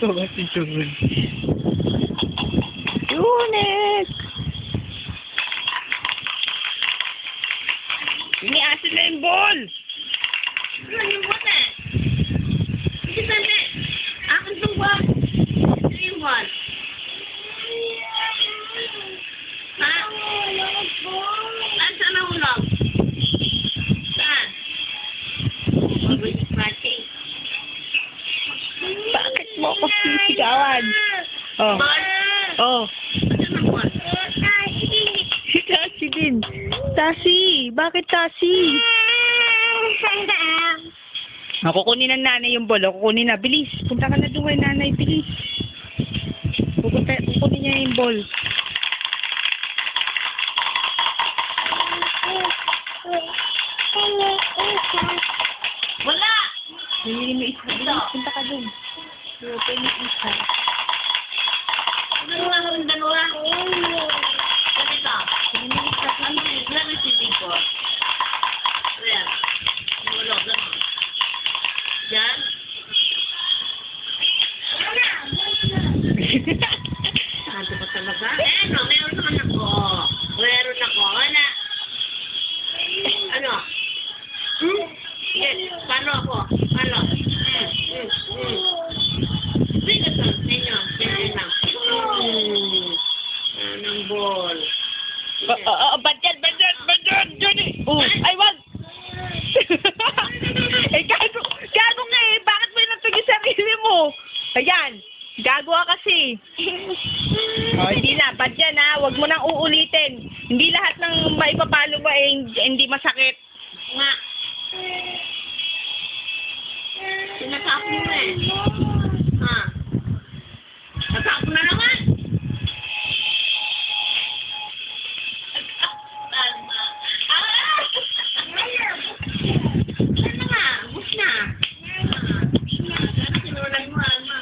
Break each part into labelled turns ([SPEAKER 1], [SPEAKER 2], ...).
[SPEAKER 1] Baba si Jun. Junek! Iniasin na yung ball!
[SPEAKER 2] Ano yung bote? Hindi sali. Akin itong ball. Ano yung ball? Ha? Saan nahulog? Saan? Scratching.
[SPEAKER 1] Bakit mo ako sisigawan? Oh.
[SPEAKER 2] Ball?
[SPEAKER 1] Oh.
[SPEAKER 2] Saan ang ball?
[SPEAKER 1] Si Tasi din. Tasi! Bakit Tasi? Kukunin ng nanay yung ball. Kukunin na. Bilis. Punta ka na doon kay nanay. Bilis. Kukunin niya yung ball.
[SPEAKER 2] Wala!
[SPEAKER 1] Hindi mo isa. Bilis. Punta ka doon. Open yung isa.
[SPEAKER 2] Ano nga kami dalawa? Kasi ito. Ano yung lagi si Biko? Ayan. Wala. Gano'n. Diyan. Ano ba talaga? No, meron naman ako. Meron ako. Ano? Yes. Paano ako? Paano? Bigat lang. Ninyo. Yan lang. Anong ball?
[SPEAKER 1] Badyan, Johnny! Oh, ay, wag! Eh, gago nga eh! Bakit mo inatag yung sarili mo? Ayan! Gago ka kasi! Oh, hindi na, badyan ha! Huwag mo nang uulitin! Hindi lahat ng maipapalo mo eh, hindi masakit.
[SPEAKER 2] Nga. Sinasap mo eh. Ha? Nasap na naman. Alma. Ano nga? Bus na. Sinulan mo, Alma.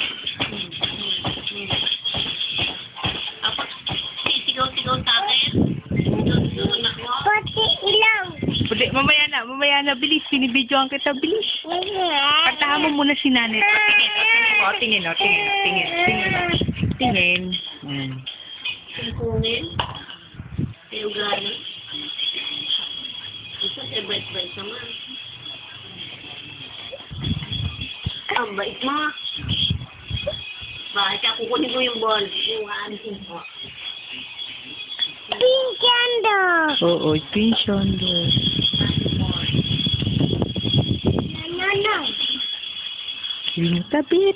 [SPEAKER 2] Apa, sisigaw-sigaw sa akin. Sinulan ako.
[SPEAKER 1] Mamaya na, bilis, binibidyoan kita, bilis. Kantahan mo muna si nanay. Tingin.
[SPEAKER 2] Singkungin. Tiyuganin. Isa sa bait-bait naman. Ang bait mo. Bakit ka kukunin mo yung ball? Yung aanisin mo.
[SPEAKER 3] Pink candle.
[SPEAKER 1] Oo, pinsyondo.
[SPEAKER 3] No.
[SPEAKER 1] Tabi.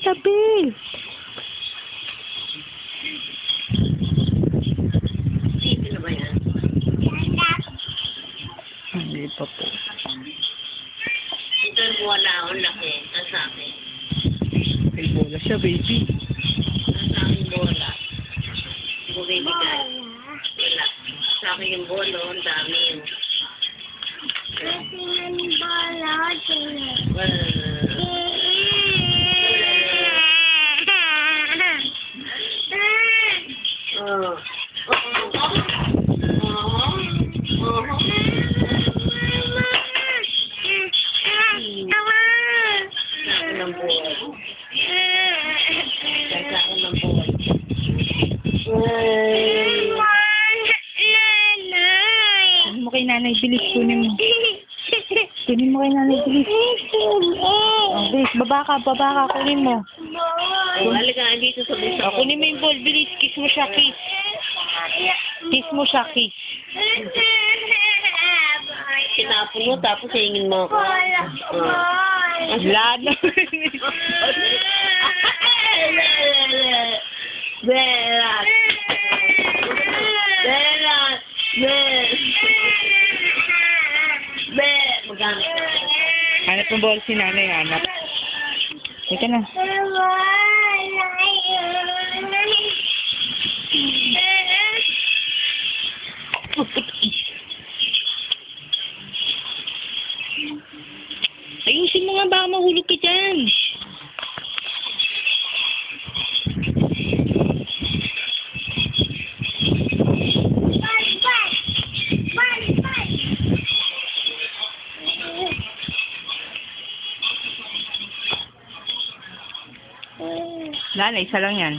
[SPEAKER 2] Dito na ba yan?
[SPEAKER 1] Hindi pa po.
[SPEAKER 2] Ito yung wala akong laki. Ang sa akin.
[SPEAKER 1] May bola siya, baby.
[SPEAKER 2] Ang sa akin bola. Bumibigay. Wala. Sa akin yung bola. Ang dami yun.
[SPEAKER 1] Kunin mo kay nanay, bilis. Kunin mo kay nanay, bilis. Oh, bilis, baba ka. Kunin mo.
[SPEAKER 2] Halika, dito sa busa.
[SPEAKER 1] Kunin mo yung ball, bilis. Kiss mo siya, kiss.
[SPEAKER 2] Tinapon mo, tapos hingin mo ako.
[SPEAKER 1] Wala na.
[SPEAKER 2] Berat. Maghanap ka.
[SPEAKER 1] Hanap mo ball si nanay, hanap. Ika na. Ayusin mo nga, baka mahulog ka dyan. Wala na, isa lang yan.